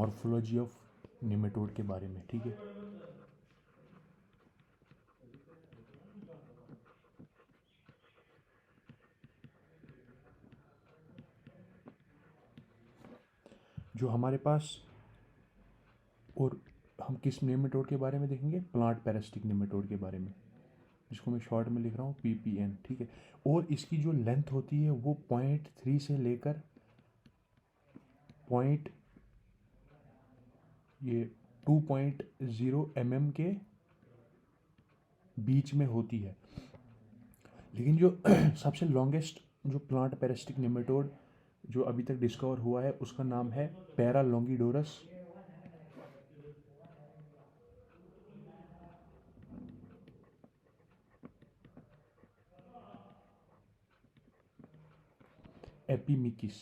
Morphology of nematode के बारे में, ठीक है। जो हमारे पास, और हम किस निमेटोड के बारे में देखेंगे, प्लांट पैरासिटिक निमेटोड के बारे में, जिसको मैं शॉर्ट में लिख रहा हूँ PPN, ठीक है। और इसकी जो लेंथ होती है वो 0.3 से लेकर पॉइंट ये 2.0 mm के बीच में होती है। लेकिन जो सबसे लॉन्गेस्ट जो प्लांट पैरासिटिक निमेटोड जो अभी तक डिस्कवर हुआ है उसका नाम है पैरालोंगिडोरस एपिमिकिस।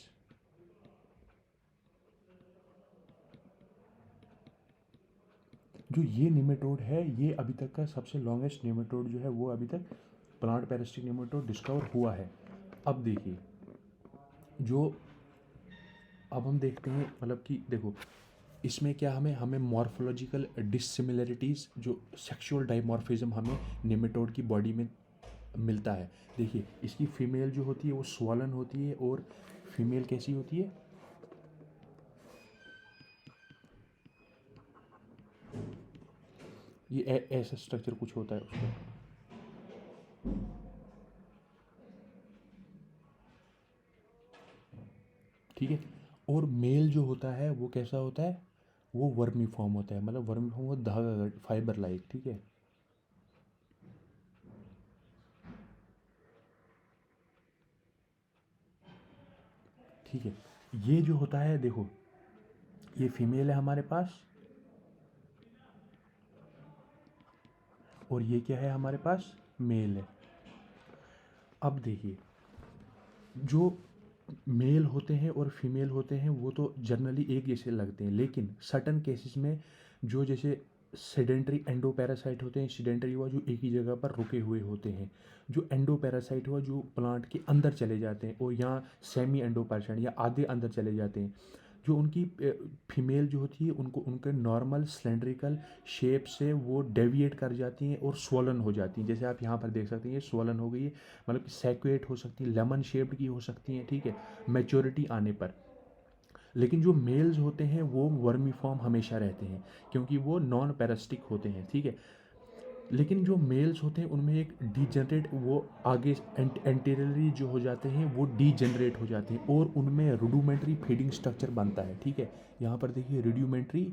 जो ये निमेटोड है, ये अभी तक का सबसे लॉन्गेस्ट निमेटोड जो है वो अभी तक प्लांट पैरासिटिक निमेटोड डिस्कवर हुआ है। अब देखिए, जो अब हम देखते हैं, मतलब कि देखो इसमें क्या हमें हमें मॉर्फोलॉजिकल डिसिमिलरिटीज़, जो सेक्सुअल डाइमॉर्फिज्म हमें निमेटोड की बॉडी में मिलता है। देखिए इसकी फीमेल जो होती है वो स्वॉलन होती है, और फीमेल कैसी होती है, ये ऐसा स्ट्रक्चर कुछ होता है उसका, ठीक है। और मेल जो होता है वो कैसा होता है, वो वर्मी फॉर्म होता है, मतलब वर्मी फॉर्म वो धागा फाइबर लाइक, ठीक है। ठीक है, ये जो होता है देखो, ये फीमेल है हमारे पास, और ये क्या है हमारे पास, मेल है। अब देखिए, जो मेल होते हैं और फीमेल होते हैं वो तो जनरली एक जैसे लगते हैं, लेकिन सर्टन केसेस में जो जैसे सेडेंटरी एंडोपैरासाइट होते हैं, सेडेंटरी हुआ जो एक ही जगह पर रुके हुए होते हैं, जो एंडोपैरासाइट हुआ जो प्लांट के अंदर चले जाते हैं, और यहाँ सेमी एंडोपैरासाइट या आधे अंदर चले जाते हैं, जो उनकी फीमेल जो होती है उनको उनके नॉर्मल सिलेंड्रिकल शेप से वो डेविएट कर जाती हैं और स्वॉलन हो जाती हैं। जैसे आप यहाँ पर देख सकते हैं ये स्वॉलन हो गई है, मतलब कि सैक्युएट हो सकती है, लेमन शेप्ड की हो सकती हैं, ठीक है, मैच्योरिटी आने पर। लेकिन जो मेल्स होते हैं वो वर्मी फॉर्म हमेशा रहते हैं, क्योंकि वो नॉन पैरासिटिक होते हैं, ठीक है। लेकिन जो मेल्स होते हैं उनमें एक डीजनरेट, वो आगे एंटीरियरली जो हो जाते हैं वो डीजनरेट हो जाते हैं, और उनमें रूडिमेंट्री फीडिंग स्ट्रक्चर बनता है, ठीक है। यहाँ पर देखिए रूडिमेंट्री,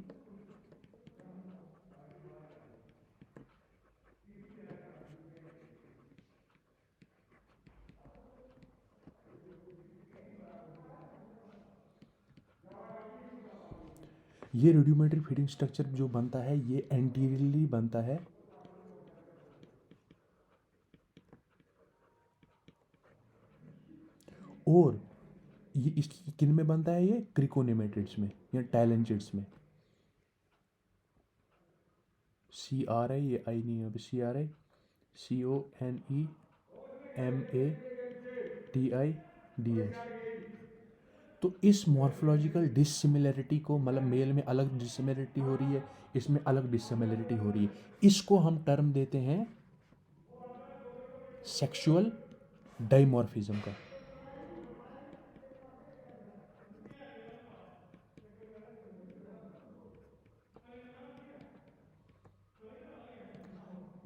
ये रूडिमेंट्री फीडिंग स्ट्रक्चर जो बनता है ये एंटीरियरली बनता है, और ये इस किन में बनता है, ये क्रिकोनेमेटिड्स में या टैलेंटिड्स में। CRI, ये आई नहीं है, CRI CONEMATIDS। तो इस मॉर्फोलॉजिकल डिसिमिलरिटी को, मतलब मेल में अलग डिसिमिलरिटी हो रही है, इसमें अलग डिसिमिलरिटी हो रही है, इसको हम टर्म देते हैं सेक्सुअल डाइमॉर्फिज्म का।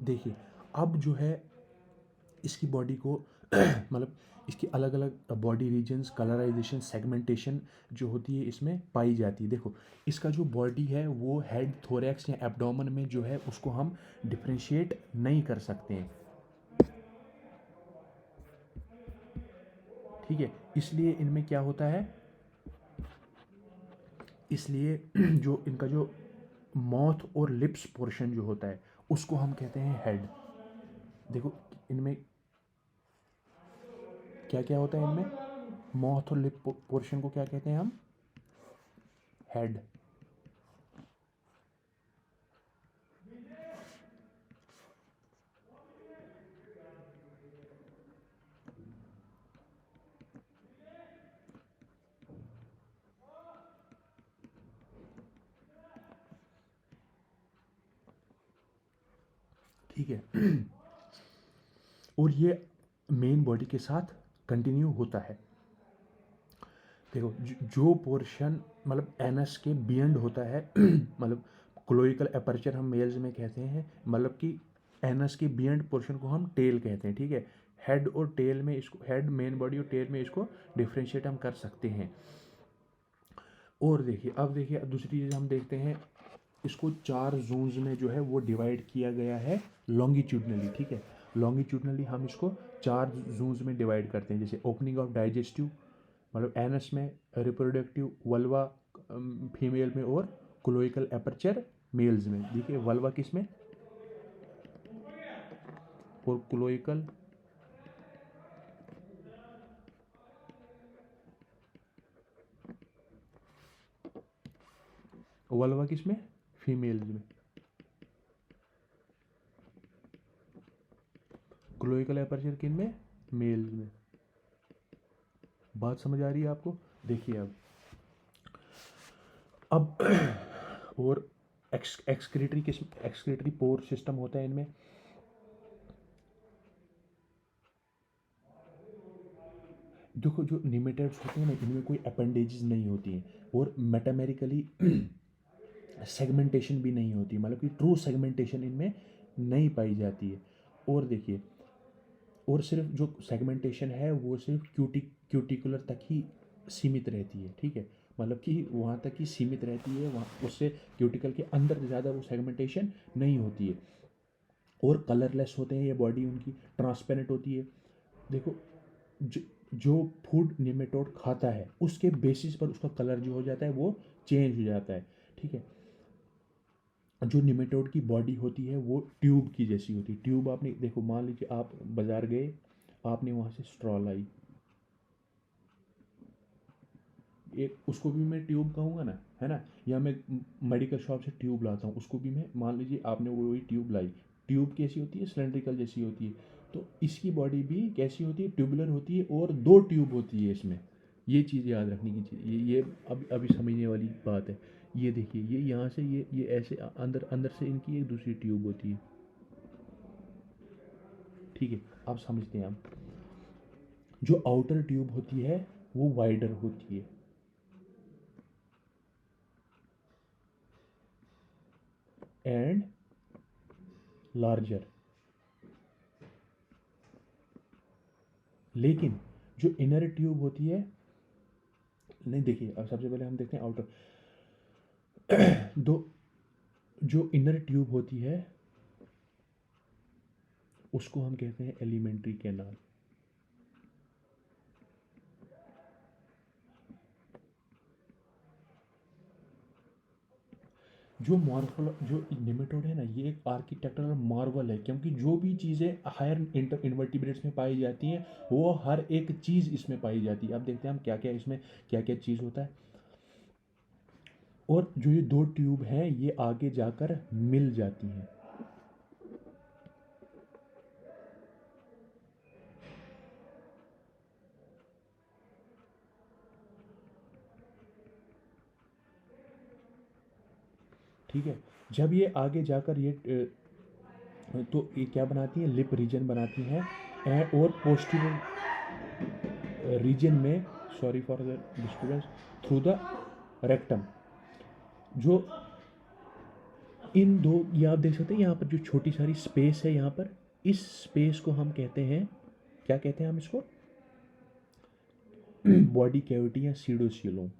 देखिए अब जो है इसकी बॉडी को मतलब इसकी अलग अलग बॉडी रीजन्स, कलराइजेशन, सेगमेंटेशन जो होती है इसमें पाई जाती है। देखो इसका जो बॉडी है वो हेड, थोरैक्स या एब्डोमेन में जो है उसको हम डिफ्रेंशिएट नहीं कर सकते हैं, ठीक है। इसलिए इनमें क्या होता है, इसलिए जो इनका जो माउथ और लिप्स पोर्शन जो होता है उसको हम कहते हैं हेड। देखो इनमें क्या क्या होता है, इनमें माउथ और लिप पोर्शन को क्या कहते हैं हम, हेड। ठीक है। और ये मेन बॉडी के साथ कंटिन्यू होता है। देखो जो पोर्शन मतलब एनस के बियॉन्ड होता है मतलब क्लोइकल अपर्चर हम मेल्स में कहते हैं, मतलब कि एनस के बियॉन्ड पोर्शन को हम टेल कहते हैं, ठीक है। हेड और टेल में इसको, हेड मेन बॉडी और टेल में इसको डिफ्रेंशिएट हम कर सकते हैं। और देखिए अब देखिए दूसरी चीज़ हम देखते हैं, इसको 4 जोन्स में जो है वो डिवाइड किया गया है लॉन्गिट्यूडनली, ठीक है। लॉन्गिट्यूडनली हम इसको 4 जोन्स में डिवाइड करते हैं, जैसे ओपनिंग ऑफ डाइजेस्टिव मतलब एनस में, रिप्रोडक्टिव वल्वा फीमेल में, और क्लोइकल एपर्चर मेल्स में। देखिए वल्वा किस में और क्लोइकल वल्वा किस में, फीमेल्स में। क्लोइकल एपर्चर किन में, मेल्स में। बात समझ आ रही है आपको? देखिए अब और एक्सक्रीटरी पोर सिस्टम होता है इनमें। देखो जो निमेटेड्स होते हैं ना, इनमें कोई अपेंडेजेस नहीं होती हैं, और मेटामेरिकली सेगमेंटेशन भी नहीं होती, मतलब कि ट्रू सेगमेंटेशन इनमें नहीं पाई जाती है। और देखिए, और सिर्फ जो सेगमेंटेशन है वो सिर्फ क्यूटिकुलर तक ही सीमित रहती है, ठीक है। मतलब कि वहाँ तक ही सीमित रहती है, वहाँ उससे क्यूटिकल के अंदर ज़्यादा वो सेगमेंटेशन नहीं होती है। और कलरलेस होते हैं ये बॉडी, उनकी ट्रांसपेरेंट होती है। देखो जो जो फूड निमेटोड खाता है उसके बेसिस पर उसका कलर जो हो जाता है वो चेंज हो जाता है, ठीक है। जो निमेटोड की बॉडी होती है वो ट्यूब की जैसी होती है। ट्यूब आपने देखो, मान लीजिए आप बाजार गए, आपने वहाँ से स्ट्रॉ लाई, एक उसको भी मैं ट्यूब कहूँगा ना, है ना। या मैं मेडिकल शॉप से ट्यूब लाता हूँ, उसको भी मैं, मान लीजिए आपने वही ट्यूब लाई, ट्यूब कैसी होती है, सिलेंड्रिकल जैसी होती है। तो इसकी बॉडी भी कैसी होती है, ट्यूबुलर होती है, और 2 ट्यूब होती है इसमें। ये चीज़ याद रखने की चीज़, ये अभी अभी समझने वाली बात है। ये देखिए, ये यहाँ से ये ऐसे अंदर अंदर से इनकी एक दूसरी ट्यूब होती है, ठीक है। आप समझते हैं आप, जो आउटर ट्यूब होती है वो वाइडर होती है, एंड लार्जर। लेकिन जो इनर ट्यूब होती है, नहीं देखिए, अब सबसे पहले हम देखते हैं आउटर। दो, जो इनर ट्यूब होती है उसको हम कहते हैं एलिमेंट्री कैनाल। जो निमेटोड है ना, ये एक आर्किटेक्चरल मार्वल है, क्योंकि जो भी चीज़ें हायर इन्वर्टिब्रेट्स में पाई जाती हैं वो हर एक चीज़ इसमें पाई जाती है। अब देखते हैं हम क्या क्या इसमें, क्या क्या चीज़ होता है। और जो ये 2 ट्यूब हैं ये आगे जाकर मिल जाती हैं, ठीक है। जब ये आगे जाकर ये तो ये क्या बनाती हैं, लिप रीजन बनाती हैं, और पोस्टीरियर रीजन में, sorry for the disturbance, through the rectum. जो इन दो, ये आप देख सकते हैं यहाँ पर जो छोटी सारी स्पेस है, यहाँ पर इस स्पेस को हम कहते हैं, क्या कहते हैं हम इसको, बॉडी कैविटी या सीडोसिलोम।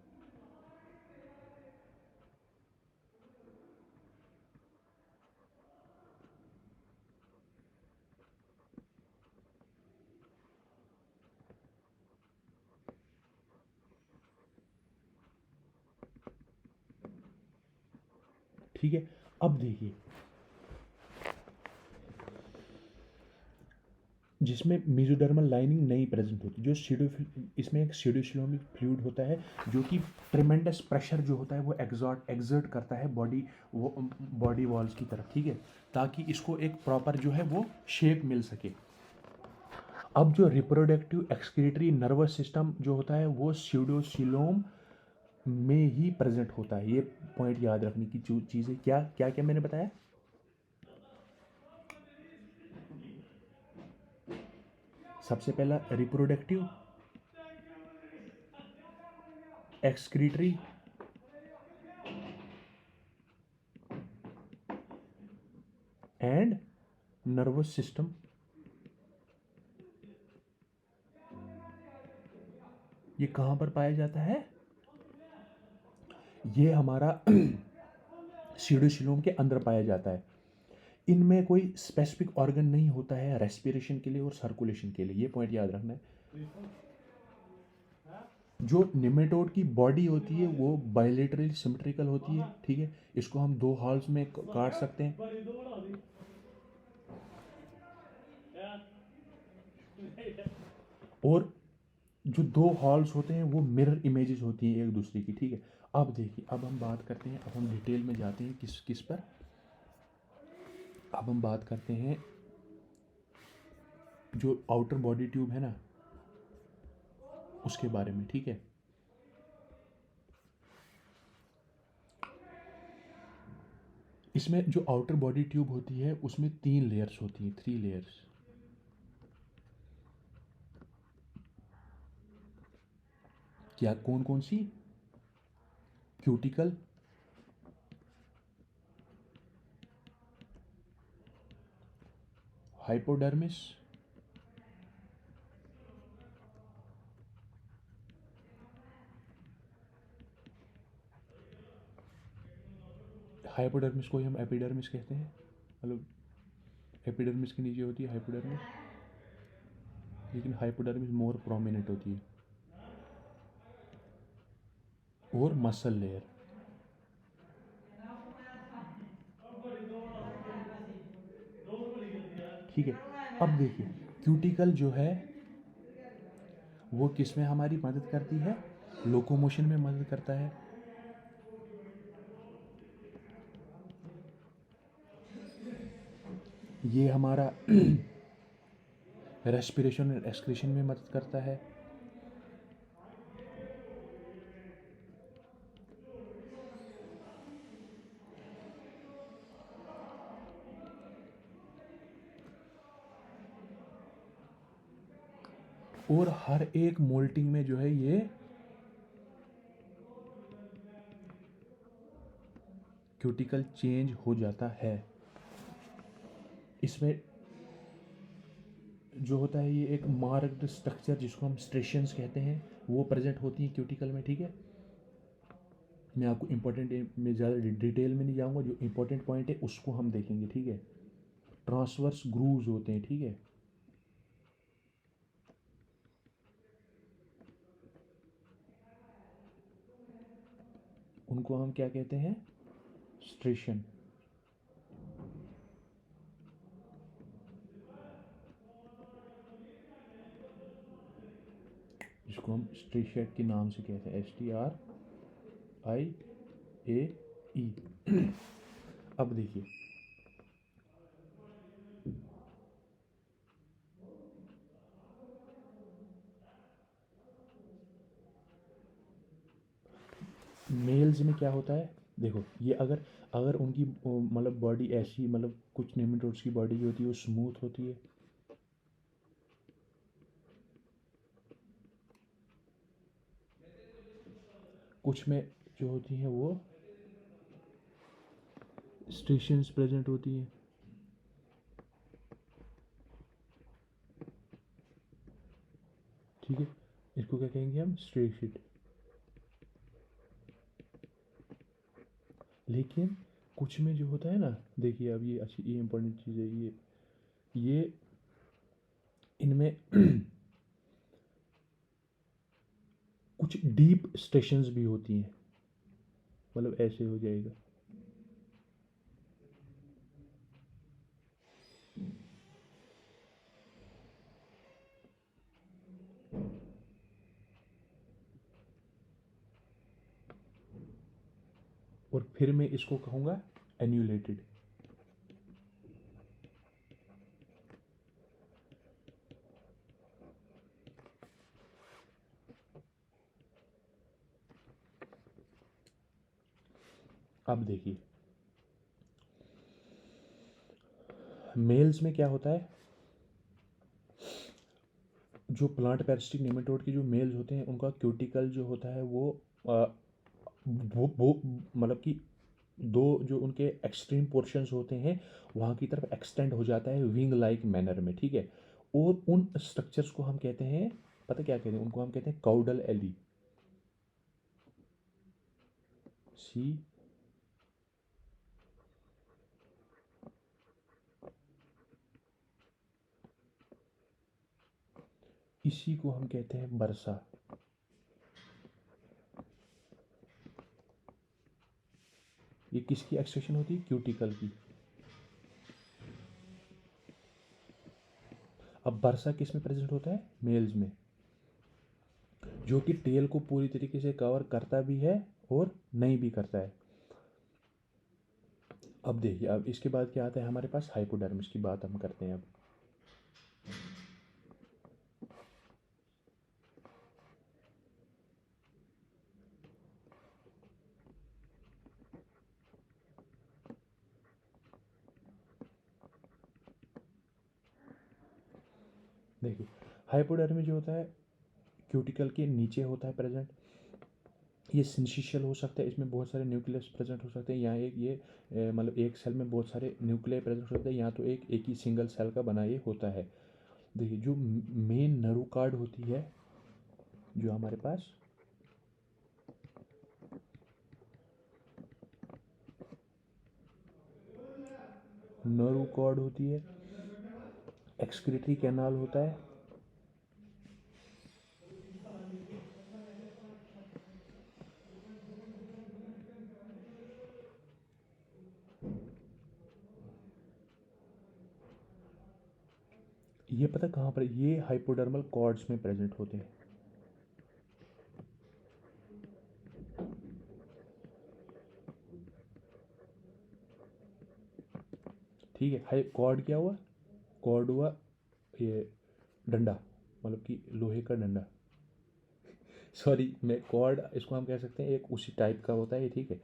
ठीक है। अब देखिए, जिसमें मेसोडर्मल लाइनिंग नहीं प्रेजेंट होती, जो इसमें एक सीडोसिलोमिक फ्लूइड होता है, जो कि ट्रिमेंडस प्रेशर जो होता है वो एक्सर्ट करता है बॉडी वॉल्स की तरफ, ठीक है, ताकि इसको एक प्रॉपर जो है वो शेप मिल सके। अब जो रिप्रोडक्टिव एक्सक्रीटरी नर्वस सिस्टम जो होता है वो सीडोसिलोम में ही प्रेजेंट होता है। ये पॉइंट याद रखने की चीज़ है। क्या क्या क्या मैंने बताया, सबसे पहला reproductive, excretory and nervous system. ये कहाँ पर पाया जाता है? ये हमारा सीडोसिलोम के अंदर पाया जाता है। इनमें कोई स्पेसिफिक ऑर्गन नहीं होता है रेस्पिरेशन के लिए और सर्कुलेशन के लिए, ये पॉइंट याद रखना है। जो निमेटोड की बॉडी होती है वो बायलेटरली सिमेट्रिकल होती है, ठीक है। इसको हम दो हॉल्स में काट सकते हैं। और जो दो हॉल्स होते हैं वो मिरर इमेजेस होती हैं एक दूसरे की, ठीक है। अब देखिए, अब हम बात करते हैं, अब हम डिटेल में जाते हैं किस किस पर। अब हम बात करते हैं जो आउटर बॉडी ट्यूब है ना उसके बारे में, ठीक है। इसमें जो आउटर बॉडी ट्यूब होती है उसमें 3 लेयर्स होती हैं, 3 लेयर्स। क्या कौन कौन सी? क्यूटिकल, हाइपोडर्मिस, हाइपोडर्मिस को ही हम एपिडर्मिस कहते हैं, मतलब एपिडर्मिस के नीचे होती है हाइपोडर्मिस, लेकिन हाइपोडर्मिस मोर प्रोमिनेंट होती है। और मसल लेयर, ठीक है। अब देखिए, क्यूटिकल जो है वो किस में हमारी मदद करती है? लोकोमोशन में मदद करता है। ये हमारा रेस्पिरेशन और एक्सक्रीशन में मदद करता है। और हर एक मोल्टिंग में जो है ये क्यूटिकल चेंज हो जाता है। इसमें जो होता है ये एक मार्क्ड स्ट्रक्चर जिसको हम स्ट्रेशंस कहते हैं वो प्रेजेंट होती हैं क्यूटिकल में, ठीक है। मैं आपको इंपॉर्टेंट में ज़्यादा डिटेल में नहीं जाऊंगा, जो इंपॉर्टेंट पॉइंट है उसको हम देखेंगे, ठीक है। ट्रांसवर्स ग्रूव्स होते हैं, ठीक है। उनको हम क्या कहते हैं? स्ट्रेशन। जिसको हम स्ट्रेशेट के नाम से कहते हैं, STRIAE। अब देखिए, मेल्स में क्या होता है? देखो, ये अगर अगर उनकी मतलब बॉडी ऐसी, मतलब कुछ नेमेटोड्स की बॉडी जो होती है वो स्मूथ होती है, कुछ में जो होती हैं वो स्ट्रेशंस प्रेजेंट होती हैं, ठीक है। इसको क्या कहेंगे हम? स्ट्रेशिट। लेकिन कुछ में जो होता है ना, देखिए अब ये अच्छी, ये इंपॉर्टेंट चीज़ है, ये इनमें कुछ डीप स्टेशंस भी होती हैं, मतलब ऐसे हो जाएगा। और फिर मैं इसको कहूँगा एन्यूलेटेड। अब देखिए, मेल्स में क्या होता है? जो प्लांट पैरासिटिक नेमेटोड के जो मेल्स होते हैं उनका क्यूटिकल जो होता है वो वो मतलब कि दो जो उनके एक्सट्रीम पोर्शंस होते हैं वहाँ की तरफ एक्सटेंड हो जाता है विंग लाइक मैनर में, ठीक है। और उन स्ट्रक्चर्स को हम कहते हैं, पता क्या कहते हैं उनको, हम कहते हैं काउडल एली। सी इसी को हम कहते हैं बरसा। ये किसकी एक्सटेंशन होती है? क्यूटिकल की। अब बरसा किस में प्रेजेंट होता है? मेल्स में, जो कि टेल को पूरी तरीके से कवर करता भी है और नहीं भी करता है। अब देखिए, अब इसके बाद क्या आता है हमारे पास? हाइपोडर्मिस की बात हम करते हैं अब। देखिए, हाइपोडर्मिस जो होता है क्यूटिकल के नीचे होता है प्रेजेंट। ये सिंसिशियल हो सकता है, इसमें बहुत सारे न्यूक्लियस प्रेजेंट हो सकते हैं। यहाँ एक ये मतलब एक सेल में बहुत सारे न्यूक्लियर प्रेजेंट हो सकते हैं, यहाँ तो एक ही सिंगल सेल का बना ये होता है। देखिए, जो मेन नरूकार्ड होती है जो हमारे पास, नरूकार्ड होती है, एक्सक्रीटरी कैनाल होता है, ये पता कहाँ पर? ये हाइपोडर्मल कॉर्ड्स में प्रेजेंट होते हैं। ठीक है, हाई कॉर्ड क्या हुआ? कॉर्ड हुआ ये डंडा, मतलब कि लोहे का डंडा। सॉरी, मैं कॉर्ड इसको हम कह सकते हैं, एक उसी टाइप का होता है ये, ठीक है।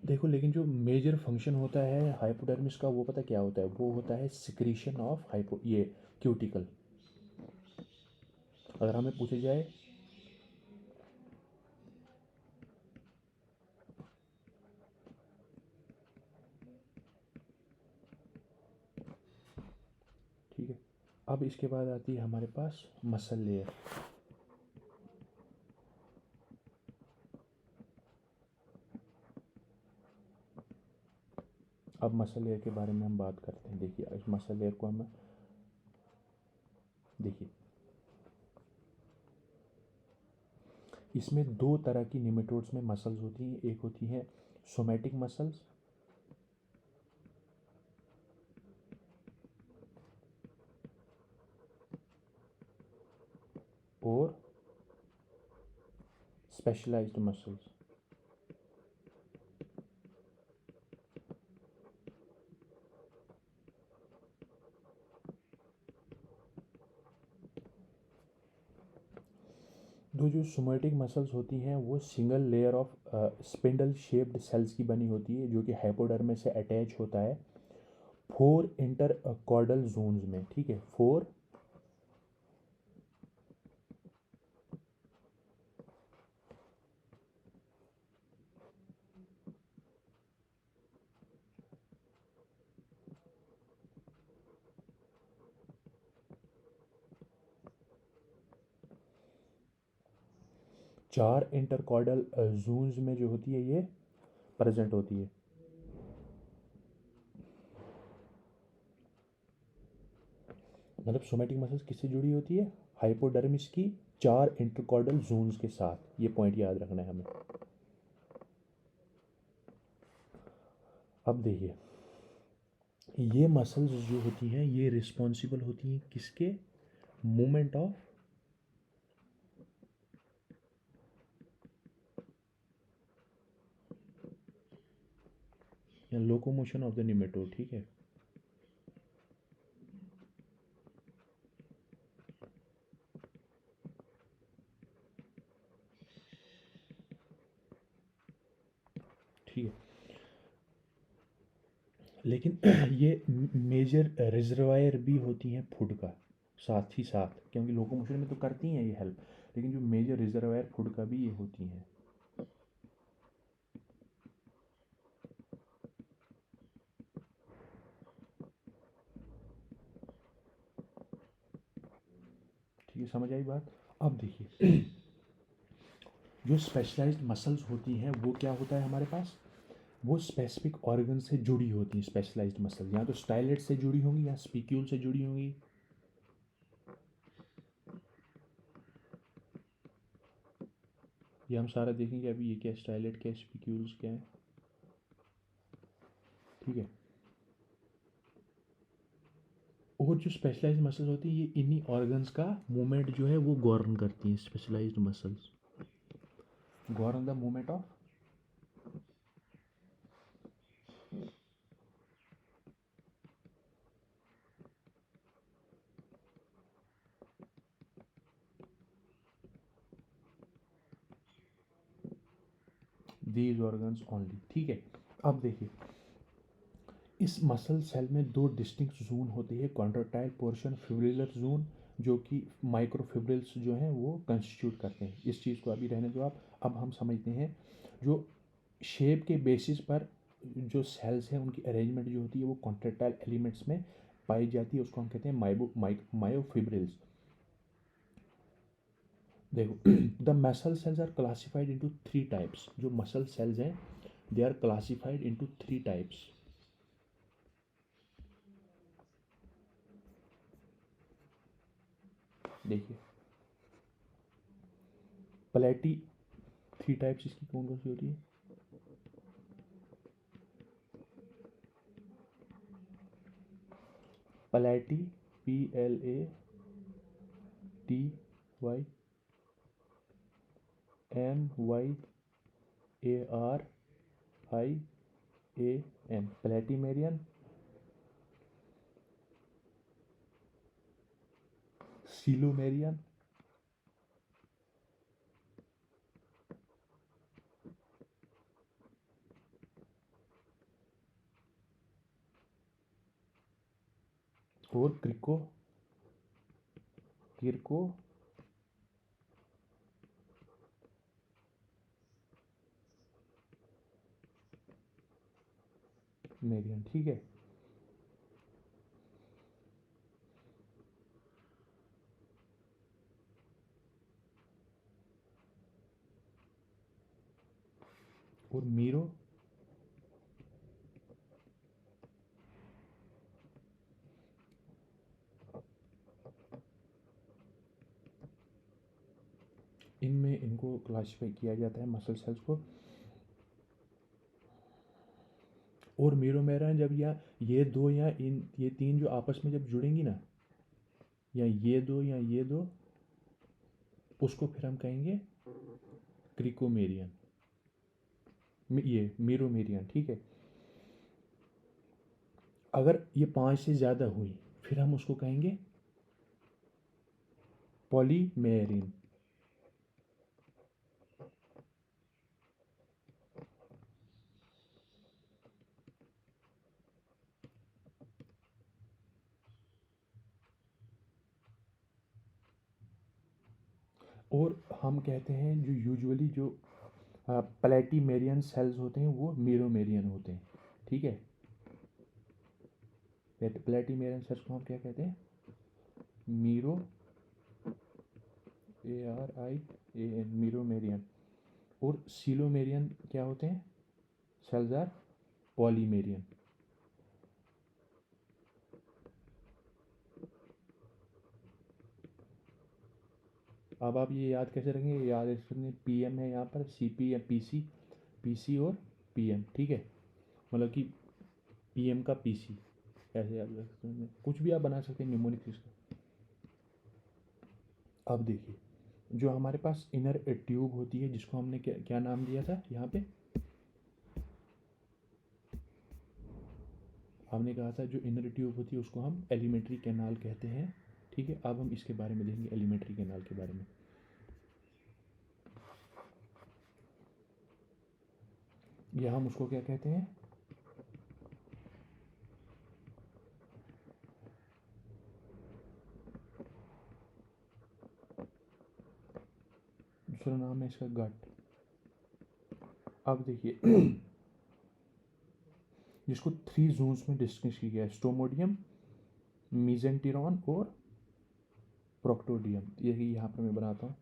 देखो, लेकिन जो मेजर फंक्शन होता है हाइपोडर्मिस का वो पता क्या होता है? वो होता है सिक्रीशन ऑफ हाइपो ये क्यूटिकल। अगर हमें पूछे जाए, ठीक है। अब इसके बाद आती है हमारे पास मसल लेयर। अब मसल लेयर के बारे में हम बात करते हैं। देखिए, इस मसल लेयर को हम देखिए, इसमें दो तरह की निमेटोड्स में मसल्स होती हैं। एक होती हैं सोमैटिक मसल्स और स्पेशलाइज्ड मसल्स। दो जो सोमैटिक मसल्स होती हैं वो single layer of spindle shaped cells की बनी होती है, जो कि हाइपोडर्मिस से अटैच होता है फोर इंटर कॉर्डल जोन्स में, ठीक है। फोर 4 इंटरकॉर्डल जोन्स में जो होती है ये प्रेजेंट होती है। मतलब सोमैटिक मसल्स किससे जुड़ी होती है? हाइपोडर्मिस की 4 इंटरकॉर्डल जोन्स के साथ। ये पॉइंट याद रखना है हमें। अब देखिए, ये मसल्स जो होती हैं ये रिस्पॉन्सिबल होती हैं किसके? मूवमेंट ऑफ या लोकोमोशन ऑफ द निमेटोड, ठीक है। ठीक है, लेकिन ये मेजर रिजर्वायर भी होती हैं फूड का। साथ ही साथ, क्योंकि लोकोमोशन में तो करती हैं ये हेल्प, लेकिन जो मेजर रिजर्वायर फूड का भी ये होती हैं। ठीक है, समझ आई बात। अब देखिए जो स्पेशलाइज्ड मसल्स होती हैं वो क्या होता है हमारे पास, वो स्पेसिफिक ऑर्गन से जुड़ी होती हैं। स्पेशलाइज्ड मसल या तो स्टाइलेट से जुड़ी होंगी या स्पिक्यूल से जुड़ी होंगी। ये हम सारा देखेंगे अभी, ये क्या स्टाइलेट क्या स्पिक्यूल्स क्या है, ठीक है। और जो स्पेशलाइज्ड मसल्स होती है ये इन्हीं ऑर्गन्स का मूवमेंट जो है वो गवर्न करती हैं। Specialized muscles govern the movement of these organs only, ठीक है। अब देखिए इस मसल सेल में दो डिस्टिंक्ट जोन होते हैं, कॉन्ट्रेक्टाइल पोर्शन, फिब्रिलर जोन, जो कि माइक्रोफिब्रिल्स जो हैं वो कंस्टिट्यूट करते हैं। इस चीज़ को अभी रहने दो आप। अब हम समझते हैं जो शेप के बेसिस पर जो सेल्स हैं उनकी अरेंजमेंट जो होती है वो कॉन्ट्रेक्टाइल एलिमेंट्स में पाई जाती है, उसको हम कहते हैं मायोफिब्रिल्स। देखो the muscle cells are classified into three types. जो मसल सेल्स हैं they are classified into three types. देखिए प्लेटी, थ्री टाइप्स इसकी कौन कौन सी होती है। प्लेटी, PLATYMYARIAN, प्लेटिमेरियन, सीलोमेरियन और किरको मेरियन, ठीक है। और मीरो, इनमें इनको क्लासिफाई किया जाता है मसल सेल्स को। और मीरोमेरा जब या ये दो या इन ये तीन जो आपस में जब जुड़ेंगी ना, या ये दो या ये दो, उसको फिर हम कहेंगे क्रिकोमेरियन, ये मीरोमेरियन, ठीक है। अगर ये पांच से ज़्यादा हुई फिर हम उसको कहेंगे पॉलीमेरिन। और हम कहते हैं जो यूजुअली जो प्लेटिमेरियन सेल्स होते हैं वो मीरोमेरियन होते हैं, ठीक है। प्लेटिमेरियन सेल्स को हम क्या कहते हैं, मीरो, ARIAN, मीरोमेरियन। और सीलोमेरियन क्या होते हैं, सेल्स आर पॉलीमेरियन। अब आप ये याद कैसे रखेंगे, याद रखेंगे PM है यहाँ पर, CP या PC और PM, ठीक है। मतलब कि PM का PC, ऐसे याद रख सकते हैं, कुछ भी आप बना सकते हैं न्यूमोनिक सिस्टम। अब देखिए जो हमारे पास इनर ट्यूब होती है जिसको हमने क्या क्या नाम दिया था यहाँ पे, हमने कहा था जो इनर ट्यूब होती है उसको हम एलिमेंट्री कैनाल कहते हैं, ठीक है। अब हम इसके बारे में देखेंगे, एलिमेंट्री कैनाल के बारे में। या हम उसको क्या कहते हैं, है इसका गट। अब देखिए जिसको 3 जोन्स में डिस्कस किया है, स्टोमोडियम, मीजेंटिरॉन और प्रोक्टोडियम। यही यहाँ पर मैं बनाता हूँ।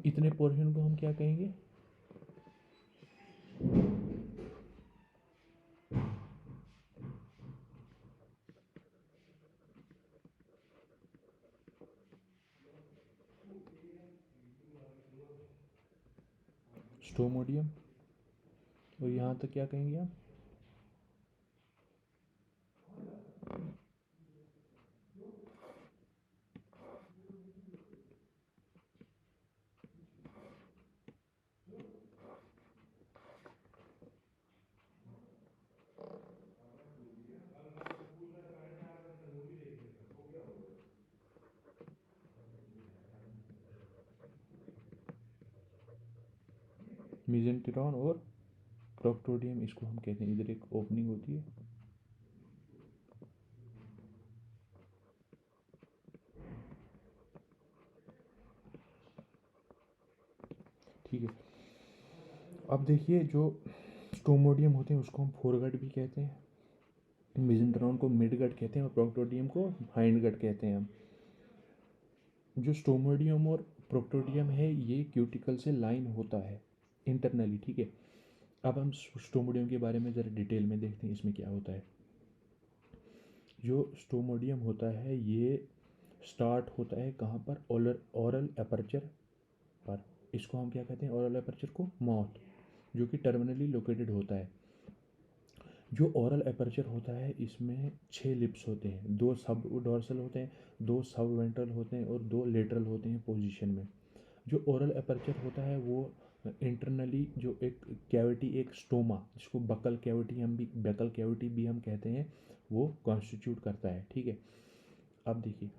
इतने पोर्शन को हम क्या कहेंगे? स्टोमोडियम। और यहाँ तक क्या कहेंगे आप? मीजेंटिरॉन और प्रोक्टोडियम, इसको हम कहते हैं। इधर एक ओपनिंग होती है। ठीक है। अब देखिए जो स्टोमोडियम होते हैं उसको हम फोरगट भी कहते हैं, मीजेंटिरॉन को मिडगट कहते हैं और प्रोक्टोडियम को हाइंडगट कहते हैं हम। जो स्टोमोडियम और प्रोक्टोडियम है ये क्यूटिकल से लाइन होता है इंटरनली। ठीक है। अब हम स्टोमोडियम के बारे में ज़रा डिटेल में देखते हैं इसमें क्या होता है। जो स्टोमोडियम होता है ये स्टार्ट होता है कहाँ पर? ओरल एपर्चर पर। इसको हम क्या कहते हैं? ओरल एपर्चर को माउथ, जो कि टर्मिनली लोकेटेड होता है। जो ओरल एपर्चर होता है इसमें 6 लिप्स होते हैं, 2 सब डॉर्सल होते हैं, 2 सब वेंट्रल होते हैं और 2 लेटरल होते हैं पोजीशन में। जो ओरल एपर्चर होता है वो इंटरनली जो एक कैविटी, एक स्टोमा, जिसको बकल कैविटी हम भी बेकल कैविटी भी हम कहते हैं, वो कॉन्स्टिट्यूट करता है। ठीक है। अब देखिए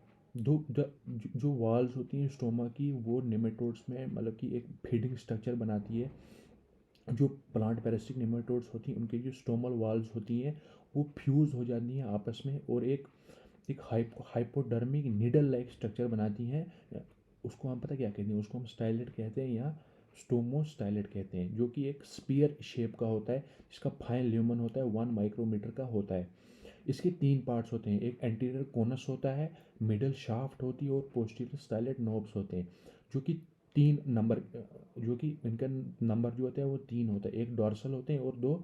जो वॉल्स होती हैं स्टोमा की, वो नेमेटोड्स में मतलब कि एक फीडिंग स्ट्रक्चर बनाती है। जो प्लांट पैरासिटिक नेमेटोड्स होती हैं उनकी जो स्टोमल वॉल्स होती हैं वो फ्यूज़ हो जाती हैं आपस में और एक एक हाइपोडर्मिक निडल लाइक स्ट्रक्चर बनाती हैं। उसको हम पता क्या कहते हैं? उसको हम स्टाइलेट कहते हैं या स्टोमोस्टाइलेट कहते हैं, जो कि एक स्पीयर शेप का होता है, जिसका फाइन ल्यूमन होता है 1 माइक्रोमीटर का होता है। इसके 3 पार्ट्स होते हैं, एक एंटीरियर कोनस होता है, मिडल शाफ्ट होती है और पोस्टीरियर स्टाइलेट नोब्स होते हैं, जो कि 3 नंबर, जो कि इनका नंबर जो होता है वो 3 होता है। एक डॉर्सल होते हैं और 2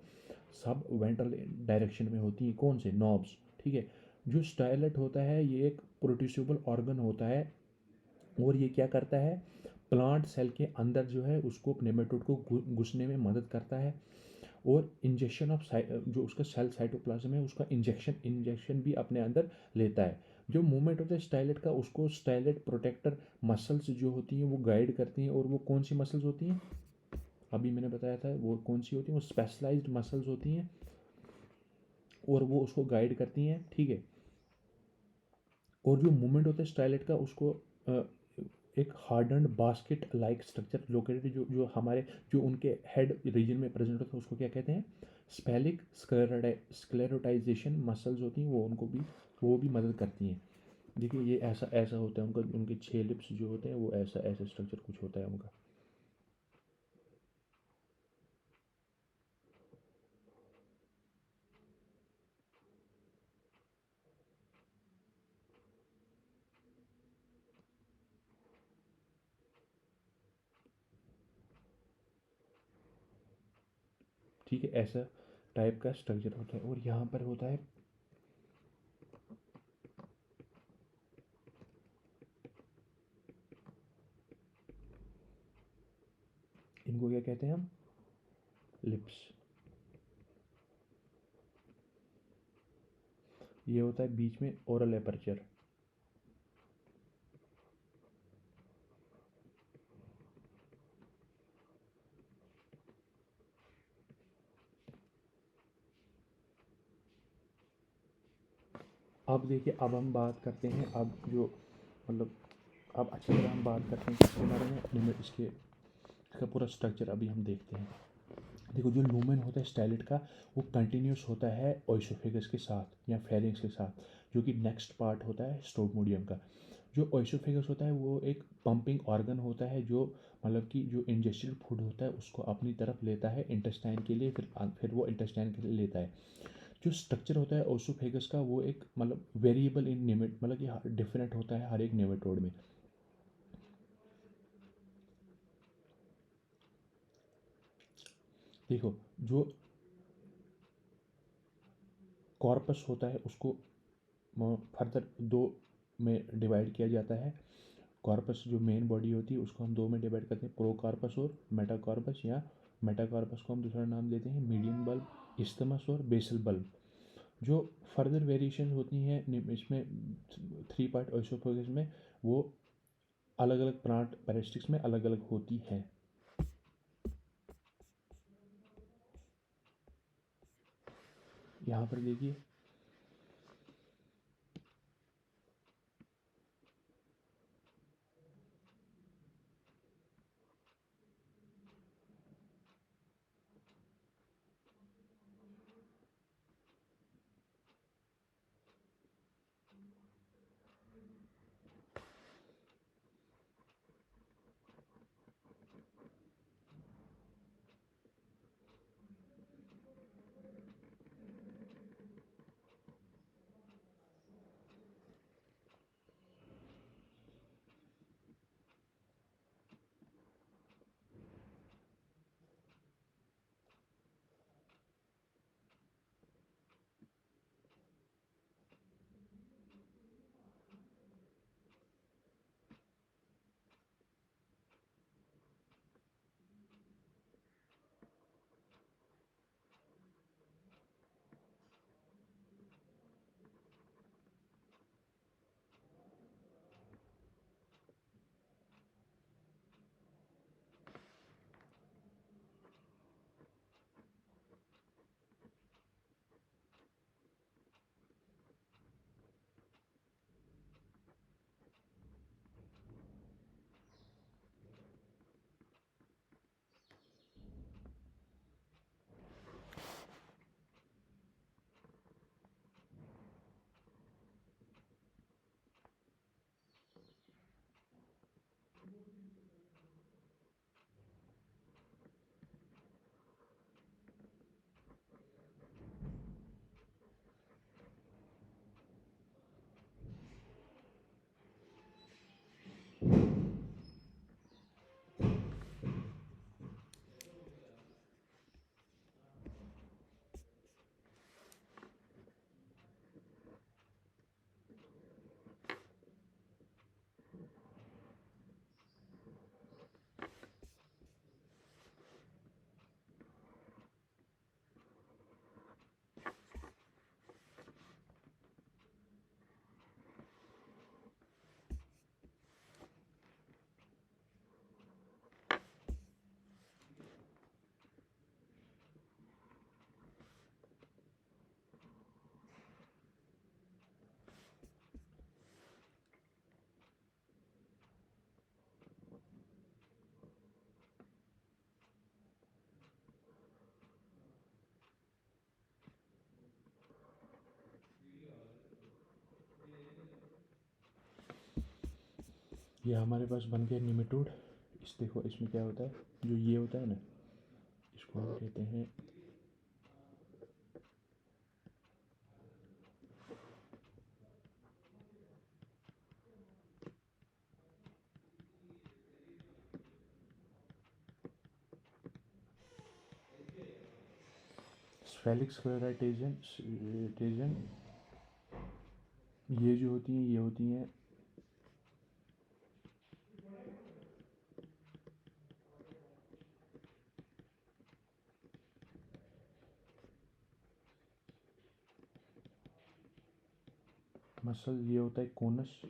सब वेंट्रल डायरेक्शन में होती हैं। कौन से? नॉब्स। ठीक है। जो स्टाइलेट होता है ये एक प्रोड्यूसिबल ऑर्गन होता है और ये क्या करता है? प्लांट सेल के अंदर जो है उसको नेमेटोड को घुसने में मदद करता है और इंजेक्शन ऑफ जो उसका सेल साइटोप्लाज्म है उसका इंजेक्शन भी अपने अंदर लेता है। जो मूवमेंट होता है स्टाइलेट का उसको स्टाइलेट प्रोटेक्टर मसल्स जो होती हैं वो गाइड करती हैं। और वो कौन सी मसल्स होती हैं? अभी मैंने बताया था वो कौन सी होती हैं। वो स्पेशलाइज्ड मसल्स होती हैं और वो उसको गाइड करती हैं। ठीक है। और जो मूवमेंट होता है स्टाइलेट का उसको एक hardened basket like structure located जो हमारे जो उनके हेड रीजन में प्रेजेंट होता है उसको क्या कहते हैं? स्पेलिक स्क्लेरोटाइजेशन मसल्स होती हैं, वो भी मदद करती हैं। देखिए ये ऐसा ऐसा होता है उनका, उनके 6 लिप्स जो होते हैं वो ऐसा ऐसा स्ट्रक्चर कुछ होता है उनका। ठीक है। ऐसा टाइप का स्ट्रक्चर होता है। और यहाँ पर होता है इनको क्या कहते हैं हम? लिप्स। ये होता है बीच में ओरल एपर्चर। अब देखिए, अब हम बात करते हैं, अब जो मतलब अब अच्छी तरह हम बात करते हैं किसके बारे में, लिमिट, इसका पूरा स्ट्रक्चर अभी हम देखते हैं। देखो, जो लूमेन होता है स्टाइलिट का, वो कंटिन्यूस होता है ओइसोफेगस के साथ या फेरिंग्स के साथ, जो कि नेक्स्ट पार्ट होता है स्टोमोडियम का। जो ओइसोफेगस होता है वो एक पंपिंग ऑर्गन होता है, जो मतलब कि जो इंजेस्टेड फूड होता है उसको अपनी तरफ लेता है इंटेस्टाइन के लिए, फिर वो इंटेस्टाइन के लिए लेता है। जो स्ट्रक्चर होता है ओसोफेगस का, वो एक मतलब वेरिएबल इन निमेट, मतलब कि डिफरेंट होता है हर एक नेमेटोड में। देखो, जो कॉर्पस होता है उसको फर्दर दो में डिवाइड किया जाता है। कॉर्पस जो मेन बॉडी होती है उसको हम दो में डिवाइड करते हैं, प्रोकार्पस और मेटाकार्पस, या मेटाकार्पस को हम दूसरा नाम देते हैं मीडियन बल्ब, इस्थमस और बेसल बल्ब। जो फर्दर वेरिएशन होती हैं इसमें, थ्री पार्ट ओइसोफेगस में, वो अलग अलग प्लांट पैरासिटिक्स में अलग अलग होती हैं। यहाँ पर देखिए, ये हमारे पास बन गया निमेटोड। इस देखो, इसमें क्या होता है, जो ये होता है ना, इसको हम कहते हैं स्फेलिक्स स्क्लेरोटाइजेशन। ये जो होती हैं, ये होती हैं मसल ये होता है कोनस।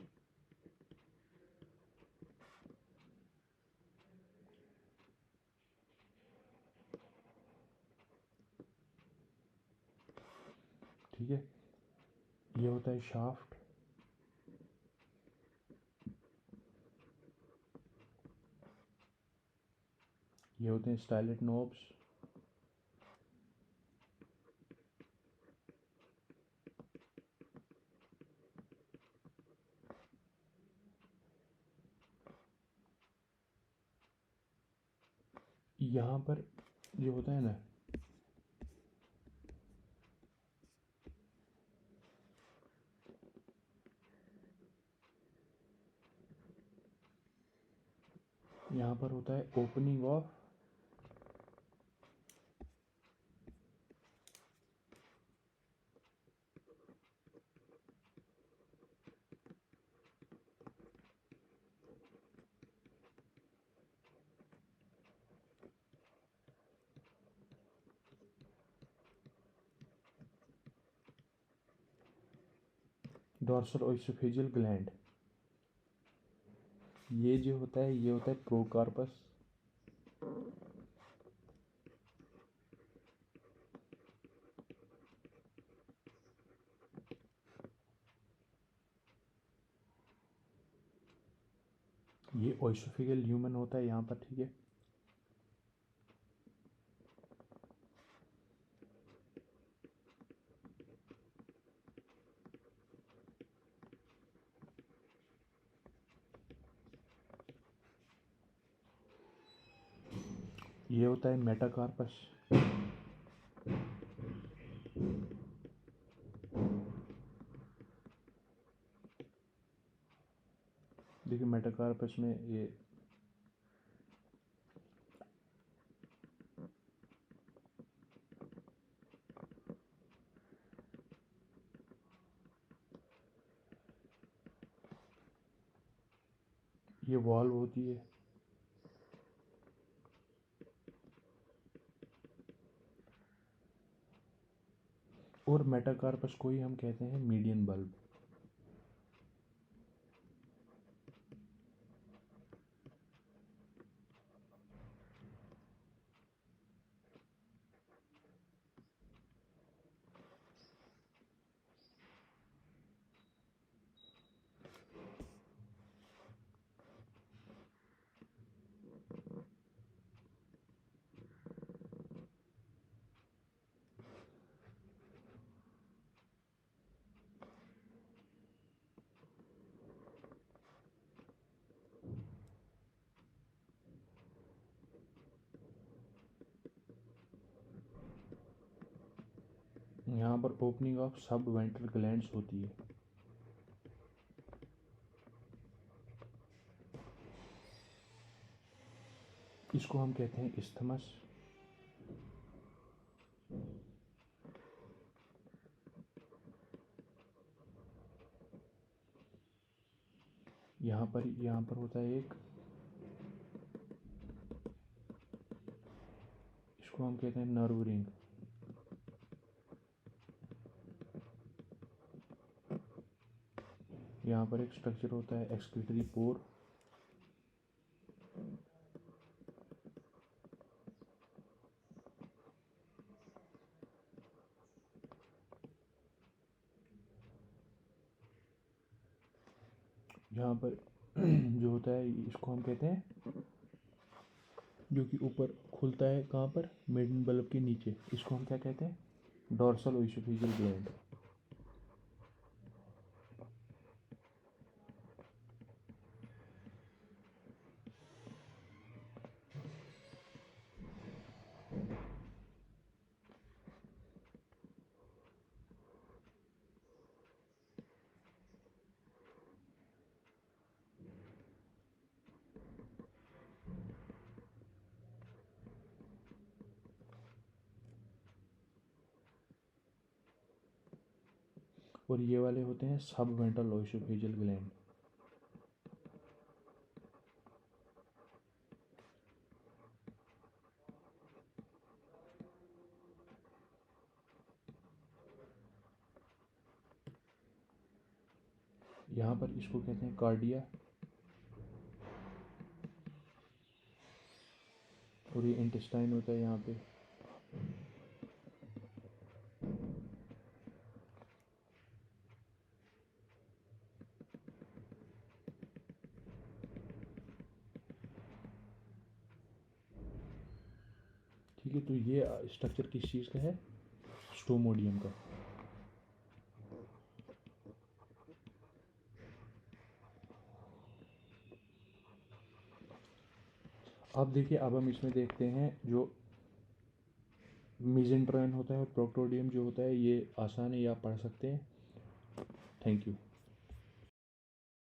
ठीक है, ये होता है शाफ्ट। ये होते हैं स्टाइलेट नोब्स। यहाँ पर जो होता है ना, यहाँ पर होता है ओपनिंग ऑफ डॉर्सल ओइसोफेजियल ग्लैंड। ये जो होता है ये होता है प्रोकार्पस। ये ओइसोफेजियल ल्यूमन होता है यहाँ पर। ठीक है, ये होता है मेटाकार्पस। देखिए मेटाकार्पस में ये वॉल्व होती है। और मेटाकार्पस को ही हम कहते हैं मीडियन बल्ब। यहाँ पर ओपनिंग ऑफ सब वेंट्रल ग्लैंड्स होती है। इसको हम कहते हैं इस्थमस। यहाँ पर होता है एक, इसको हम कहते हैं नर्व रिंग। यहाँ पर एक स्ट्रक्चर होता है एक्सक्रीटरी पोर। यहाँ पर जो होता है इसको हम कहते हैं, जो कि ऊपर खुलता है कहाँ पर, मिडन बल्ब के नीचे, इसको हम क्या कहते हैं, डॉर्सल ओइसोफेजियल ग्लैंड। और ये वाले होते हैं सब वेंट्रल ओइसोफेजियल ग्लैंड। यहाँ पर इसको कहते हैं कार्डिया, और ये इंटेस्टाइन होता है यहाँ पे। ठीक है, तो ये स्ट्रक्चर किस चीज़ का है? स्टोमोडियम का। अब देखिए, अब हम इसमें देखते हैं जो मेसेंट्रोन होता है और प्रोक्टोडियम जो होता है, ये आसान है, ये आप पढ़ सकते हैं। Thank you.